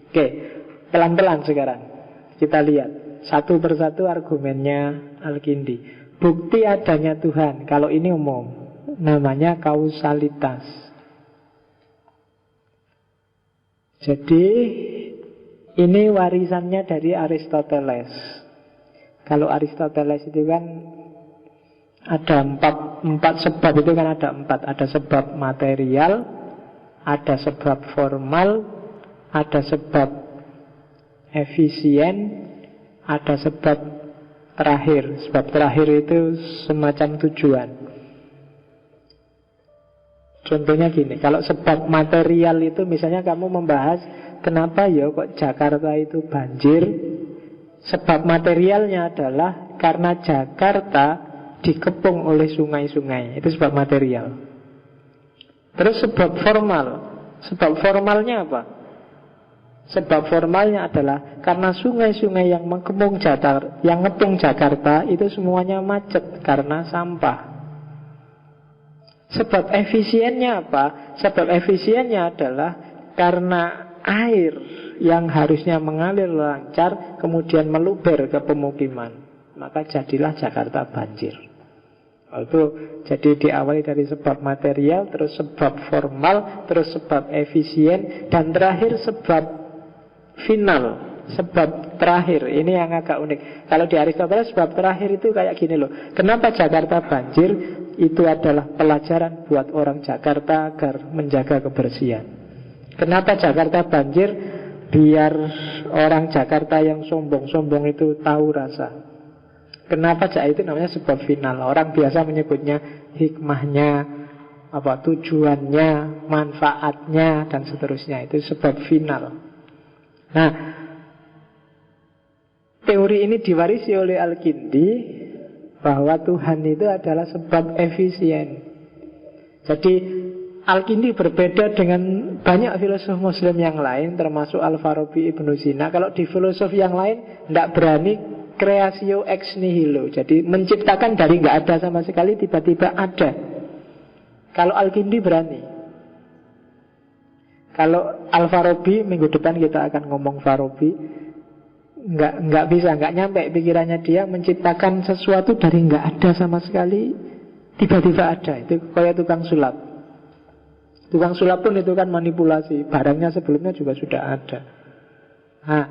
Oke, pelan-pelan sekarang kita lihat satu persatu argumennya Al-Kindi. Bukti adanya Tuhan, kalau ini umum, namanya kausalitas. Jadi ini warisannya dari Aristoteles. Kalau Aristoteles itu kan ada empat sebab, itu kan ada empat. Ada sebab material, ada sebab formal, ada sebab efisien, ada sebab terakhir. Sebab terakhir itu semacam tujuan. Contohnya gini, kalau sebab material itu misalnya kamu membahas kenapa ya kok Jakarta itu banjir. Sebab materialnya adalah karena Jakarta dikepung oleh sungai-sungai. Itu sebab material. Terus sebab formal. Sebab formalnya apa? Sebab formalnya adalah karena sungai-sungai yang mengepung Jakarta itu semuanya macet karena sampah. Sebab efisiennya apa? Sebab efisiennya adalah karena air yang harusnya mengalir lancar kemudian meluber ke pemukiman. Maka jadilah Jakarta banjir. Itu jadi diawali dari sebab material, terus sebab formal, terus sebab efisien, dan terakhir sebab final, sebab terakhir. Ini yang agak unik. Kalau di Aristoteles sebab terakhir itu kayak gini loh. Kenapa Jakarta banjir? Itu adalah pelajaran buat orang Jakarta agar menjaga kebersihan. Kenapa Jakarta banjir? Biar orang Jakarta yang sombong-sombong itu tahu rasa. Kenapa itu namanya sebab final. Orang biasa menyebutnya hikmahnya, tujuannya, manfaatnya, dan seterusnya. Itu sebab final. Nah, teori ini diwarisi oleh Al-Kindi, bahwa Tuhan itu adalah sebab efisien. Jadi Al-Kindi berbeda dengan banyak filosof Muslim yang lain, termasuk Al-Farabi, Ibnu Sina. Kalau di filosof yang lain tidak berani creatio ex nihilo. Jadi menciptakan dari nggak ada sama sekali tiba-tiba ada. Kalau Al-Kindi berani. Kalau Al-Farabi, minggu depan kita akan ngomong Farabi, nggak bisa, nggak nyampe pikirannya dia menciptakan sesuatu dari nggak ada sama sekali tiba-tiba ada. Itu kayak tukang sulap. Tukang sulap pun itu kan manipulasi. Barangnya sebelumnya juga sudah ada. Nah,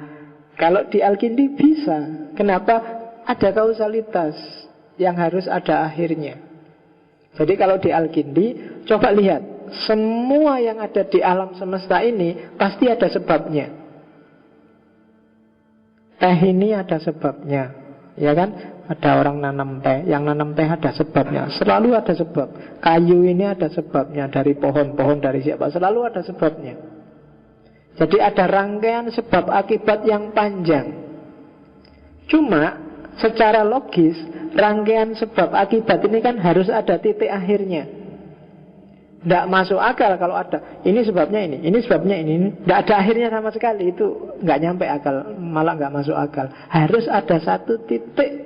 kalau di Al-Kindi bisa. Kenapa? Ada kausalitas yang harus ada akhirnya. Jadi kalau di Al-Kindi, coba lihat, semua yang ada di alam semesta ini pasti ada sebabnya. Teh ini ada sebabnya, ya kan? Ada orang nanam teh, yang nanam teh ada sebabnya. Selalu ada sebab. Kayu ini ada sebabnya, dari pohon-pohon, dari siapa, selalu ada sebabnya. Jadi ada rangkaian sebab akibat yang panjang. Cuma secara logis, rangkaian sebab akibat ini kan harus ada titik akhirnya. Tidak masuk akal kalau ada ini sebabnya ini sebabnya ini. Tidak ada akhirnya sama sekali. Itu nggak nyampe akal, malah nggak masuk akal. Harus ada satu titik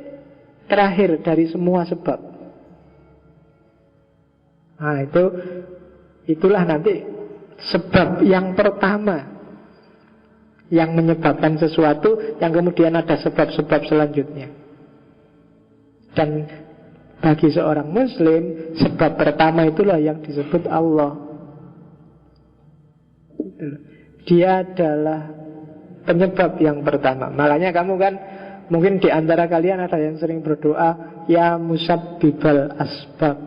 terakhir dari semua sebab. Nah itulah nanti sebab yang pertama yang menyebabkan sesuatu, yang kemudian ada sebab-sebab selanjutnya. Dan bagi seorang Muslim, sebab pertama itulah yang disebut Allah. Dia adalah penyebab yang pertama. Makanya kamu kan, mungkin di antara kalian ada yang sering berdoa, ya musabbibal asbab,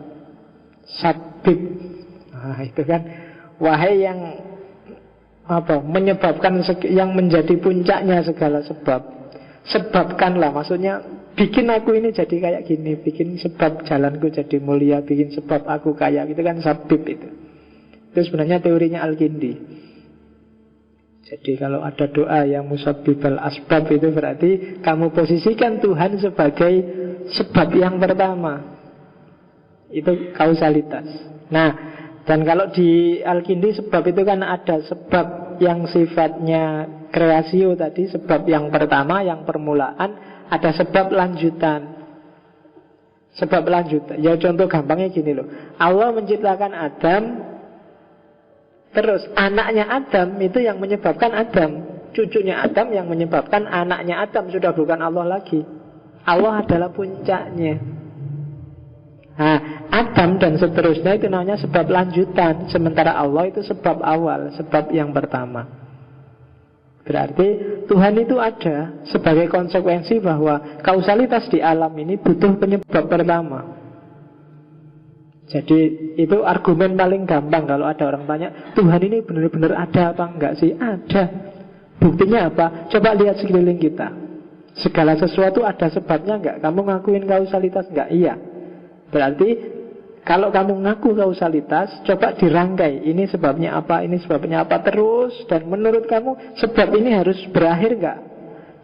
sabib. Nah itu kan, wahai yang menyebabkan, yang menjadi puncaknya segala sebab, sebabkanlah. Maksudnya bikin aku ini jadi kayak gini, bikin sebab jalanku jadi mulia, bikin sebab aku kaya. Itu kan sabib itu. Itu sebenarnya teorinya Al-Kindi. Jadi kalau ada doa yang musabbibal asbab, itu berarti kamu posisikan Tuhan sebagai sebab yang pertama. Itu kausalitas. Nah, dan kalau di Al-Kindi sebab itu kan ada sebab yang sifatnya kreasio tadi, sebab yang pertama, yang permulaan, ada sebab lanjutan. Sebab lanjutan. Ya contoh gampangnya gini loh. Allah menciptakan Adam, terus anaknya Adam itu yang menyebabkan Adam. cucunya Adam yang menyebabkan anaknya Adam sudah bukan Allah lagi. Allah adalah puncaknya. Nah, Adam dan seterusnya itu namanya sebab lanjutan, sementara Allah itu sebab awal, sebab yang pertama. Berarti Tuhan itu ada sebagai konsekuensi bahwa kausalitas di alam ini butuh penyebab pertama. Jadi itu argumen paling gampang kalau ada orang tanya, Tuhan ini benar-benar ada apa enggak sih? Ada. Buktinya apa? Coba lihat sekeliling kita. Segala sesuatu ada sebabnya enggak? Kamu ngakuin kausalitas enggak? Iya. Berarti kalau kamu ngaku kausalitas, coba dirangkai. Ini sebabnya apa, ini sebabnya apa terus. Dan menurut kamu sebab ini harus berakhir enggak?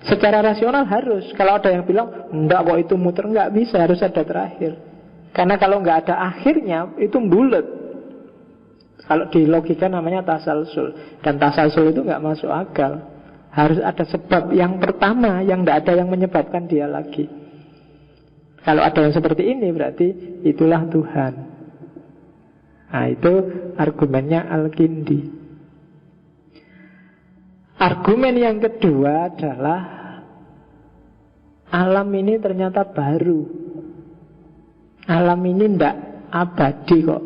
Secara rasional harus. Kalau ada yang bilang, enggak kok itu muter, enggak bisa, harus ada terakhir. Karena kalau nggak ada akhirnya itu bulat. Kalau di logika namanya tasalsul. Dan tasalsul itu nggak masuk akal. Harus ada sebab yang pertama yang nggak ada yang menyebabkan dia lagi. Kalau ada yang seperti ini berarti itulah Tuhan. Nah itu argumennya Al-Kindi. Argumen yang kedua adalah alam ini ternyata baru. Alam ini tidak abadi kok.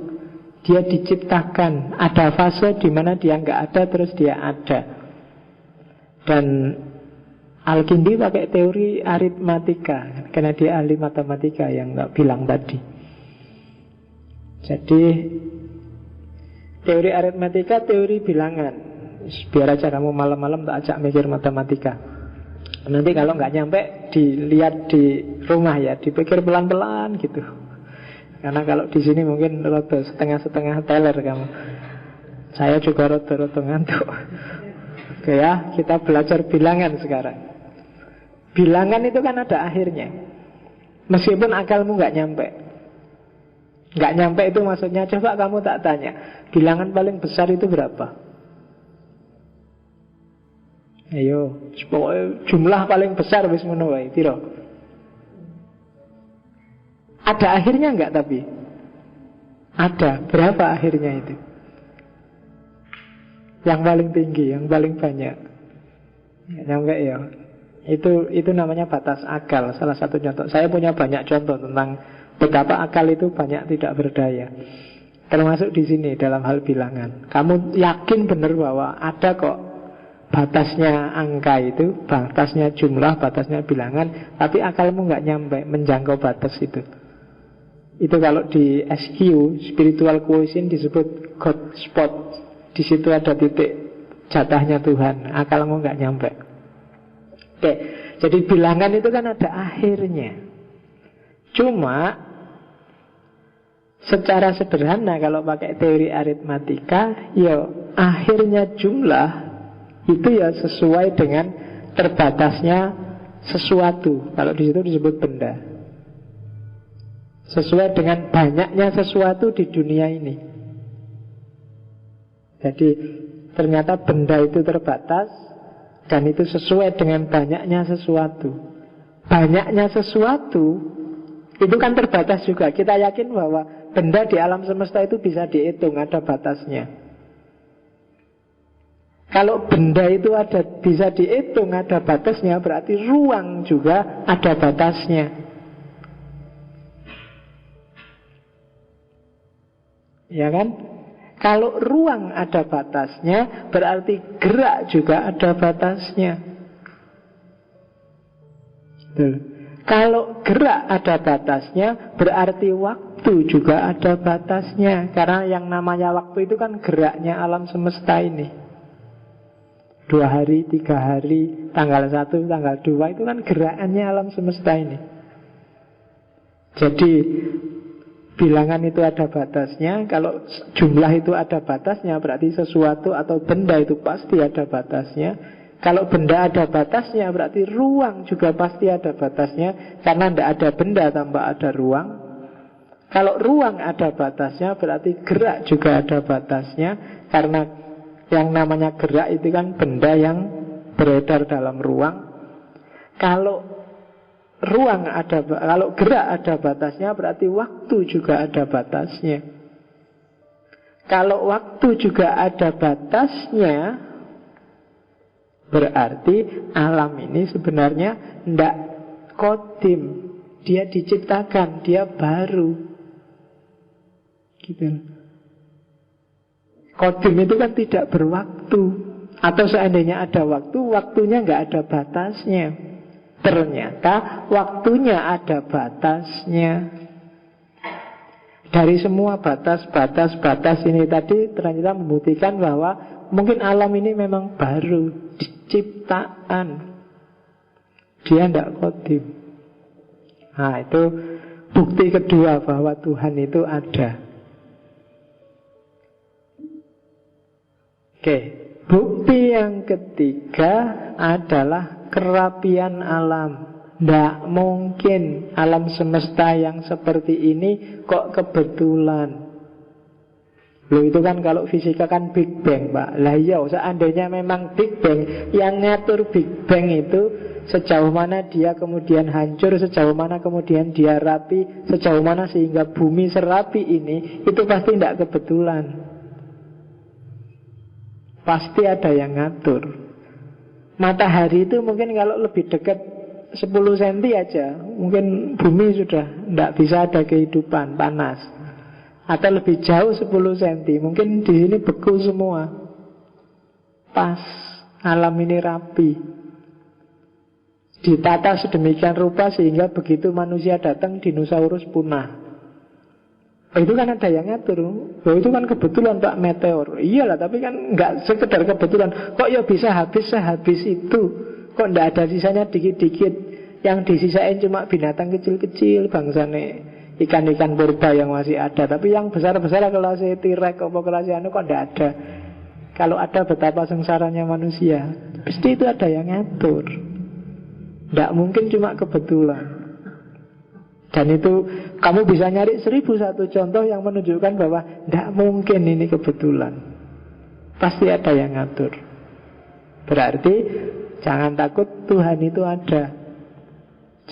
Dia diciptakan. Ada fase di mana dia nggak ada terus dia ada. Dan Al-Kindi pakai teori aritmatika karena dia ahli matematika yang nggak bilang tadi. Jadi teori aritmatika, teori bilangan. Biar aja kamu malam-malam tak ajak mikir matematika. Nanti kalau nggak nyampe dilihat di rumah ya, dipikir pelan-pelan gitu. Karena kalau di sini mungkin roto setengah-setengah teler kamu. Saya juga roto-roto ngantuk. Oke ya, kita belajar bilangan sekarang. Bilangan itu kan ada akhirnya. Meskipun akalmu nggak nyampe. Nggak nyampe itu maksudnya, coba kamu tak tanya, bilangan paling besar itu berapa? Ayo, jumlah paling besar wis ngono wae, piro? Ada akhirnya enggak tapi? Ada. Berapa akhirnya itu? Yang paling tinggi, yang paling banyak. Nyampe ya. Itu namanya batas akal. Salah satu contoh. Saya punya banyak contoh tentang betapa akal itu banyak tidak berdaya. Termasuk di sini dalam hal bilangan. Kamu yakin benar bahwa ada kok batasnya angka itu, batasnya jumlah, batasnya bilangan, tapi akalmu nggak nyampe menjangkau batas itu. Itu kalau di SQ, spiritual quotient, disebut God spot. Di situ ada titik jatahnya Tuhan. Akalmu nggak nyampe. Oke, jadi bilangan itu kan ada akhirnya. Cuma secara sederhana kalau pakai teori aritmatika, ya akhirnya jumlah itu ya sesuai dengan terbatasnya sesuatu. Kalau di situ disebut benda. Sesuai dengan banyaknya sesuatu di dunia ini. Jadi ternyata benda itu terbatas dan itu sesuai dengan banyaknya sesuatu. Banyaknya sesuatu itu kan terbatas juga. Kita yakin bahwa benda di alam semesta itu bisa dihitung, ada batasnya. Kalau benda itu bisa dihitung, ada batasnya, berarti ruang juga ada batasnya. Ya kan? Kalau ruang ada batasnya, berarti gerak juga ada batasnya. Betul. Kalau gerak ada batasnya, berarti waktu juga ada batasnya. Karena yang namanya waktu itu kan geraknya alam semesta ini. 2 hari, 3 hari, tanggal 1, tanggal 2, itu kan gerakannya alam semesta ini. Jadi bilangan itu ada batasnya. Kalau jumlah itu ada batasnya, berarti sesuatu atau benda itu pasti ada batasnya. Kalau benda ada batasnya, berarti ruang juga pasti ada batasnya. Karena tidak ada benda tanpa ada ruang. Kalau ruang ada batasnya, berarti gerak juga ada batasnya. Karena yang namanya gerak itu kan benda yang beredar dalam ruang. Kalau gerak ada batasnya, berarti waktu juga ada batasnya. Kalau waktu juga ada batasnya, Berarti alam ini sebenarnya tidak kodim. Dia diciptakan, dia baru. Gitu. Kodim itu kan tidak berwaktu. Atau seandainya ada waktu, waktunya nggak ada batasnya. Ternyata waktunya ada batasnya. Dari semua batas ini tadi ternyata membuktikan bahwa mungkin alam ini memang baru, ciptaan. Dia tidak kodim. Nah, itu bukti kedua bahwa Tuhan itu ada. Oke, bukti yang ketiga adalah kerapian alam. Tidak mungkin alam semesta yang seperti ini kok kebetulan. Loh, itu kan kalau fisika kan Big Bang, Pak. Lah iya, seandainya memang Big Bang, yang ngatur Big Bang itu sejauh mana dia kemudian hancur, sejauh mana kemudian dia rapi, sejauh mana sehingga bumi serapi ini, itu pasti tidak kebetulan. Pasti ada yang ngatur. Matahari itu mungkin kalau lebih dekat 10 cm aja, mungkin bumi sudah tidak bisa ada kehidupan, panas. Atau lebih jauh 10 cm, mungkin di sini beku semua. Pas, alam ini rapi. Ditata sedemikian rupa sehingga begitu manusia datang, dinosaurus punah. Itu kan ada yang ngatur. Itu kan kebetulan Pak, meteor. Iyalah, tapi kan nggak sekedar kebetulan. Kok ya bisa habis sehabis itu? Kok tidak ada sisanya dikit-dikit? Yang disisain cuma binatang kecil-kecil, bangsane ikan-ikan purba yang masih ada. Tapi yang besar-besar kelasnya T-Rex, kelasnya kok tidak ada. Kalau ada, betapa sengsaranya manusia. Pasti itu ada yang ngatur. Tidak mungkin cuma kebetulan. Dan itu kamu bisa nyari 1001 contoh yang menunjukkan bahwa tidak mungkin ini kebetulan. Pasti ada yang ngatur. Berarti jangan takut, Tuhan itu ada.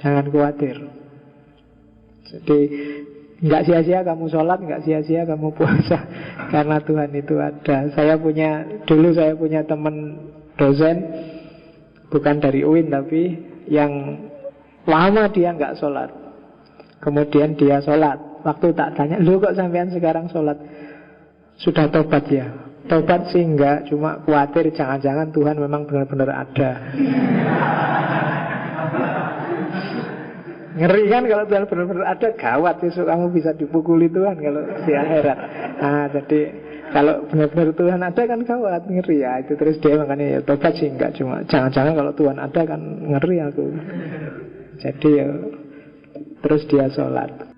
Jangan khawatir. Jadi nggak sia-sia kamu sholat, nggak sia-sia kamu puasa, karena Tuhan itu ada. Dulu saya punya teman dosen, bukan dari UIN tapi yang lama dia nggak sholat. Kemudian dia sholat. Waktu tak tanya, lu kok sampean sekarang sholat? Sudah tobat ya? Tobat sih enggak, cuma khawatir jangan-jangan Tuhan memang benar-benar ada. Ngeri kan kalau Tuhan benar-benar ada, gawat, besok kamu bisa dipukuli Tuhan kalau di akhirat. Nah, jadi kalau benar-benar Tuhan ada kan gawat, ngeri ya. Itu terus dia makanya ya tobat sih enggak, cuma jangan-jangan kalau Tuhan ada kan ngeri aku. Jadi ya terus dia sholat.